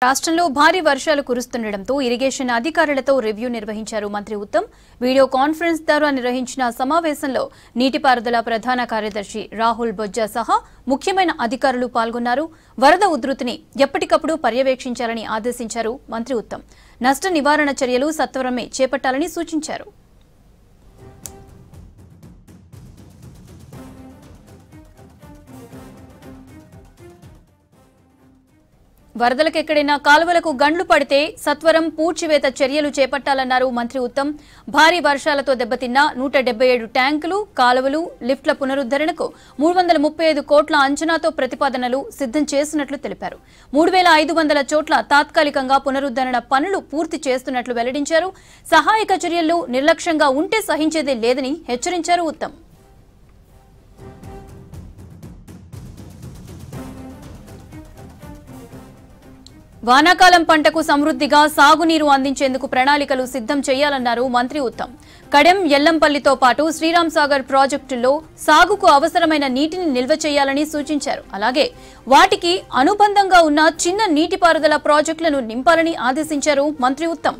రాష్ట్రంలో భారీ వర్షాలు కురుస్తుండటంతో ఇరిగేషన్ అధికారులతో రివ్యూ నిర్వహించారు మంత్రి ఉత్తమ్. వీడియో కాన్ఫరెన్స్ ద్వారా నిర్వహించిన సమావేశంలో నీటిపారుదల ప్రధాన కార్యదర్శి రాహుల్ బొజ్జా సహా ముఖ్యమైన అధికారులు పాల్గొన్నారు. వరద ఉధృతిని ఎప్పటికప్పుడు పర్యవేక్షించాలని ఆదేశించారు మంత్రి ఉత్తమ్. నష్ట నివారణ చర్యలు సత్వరమే చేపట్టాలని సూచించారు. వరదలకు ఎక్కడైనా కాలువలకు గండ్లు పడితే సత్వరం పూడ్చివేత చర్యలు చేపట్టాలన్నారు మంత్రి ఉత్తమ్. భారీ వర్షాలతో దెబ్బతిన్న 177 ట్యాంకులు, కాలువలు, లిఫ్ట్ల పునరుద్ధరణకు 335 కోట్ల అంచనాతో ప్రతిపాదనలు సిద్ధం చేసినట్లు తెలిపారు. 3500 చోట్ల తాత్కాలికంగా పునరుద్ధరణ పనులు పూర్తి చేస్తున్నట్లు వెల్లడించారు. సహాయక చర్యల్లో నిర్లక్ష్యంగా ఉంటే సహించేదే లేదని హెచ్చరించారు ఉత్తమ్. వానాకాలం పంటకు సమృద్ధిగా సాగునీరు అందించేందుకు ప్రణాళికలు సిద్ధం చేయాలన్నారు మంత్రి ఉత్తమ్. కడెం, ఎల్లంపల్లితో పాటు శ్రీరామ్ సాగర్ ప్రాజెక్టుల్లో సాగుకు అవసరమైన నీటిని నిల్వ చేయాలని సూచించారు. అలాగే వాటికి అనుబంధంగా ఉన్న చిన్న నీటిపారుదల ప్రాజెక్టులను నింపాలని ఆదేశించారు మంత్రి ఉత్తమ్.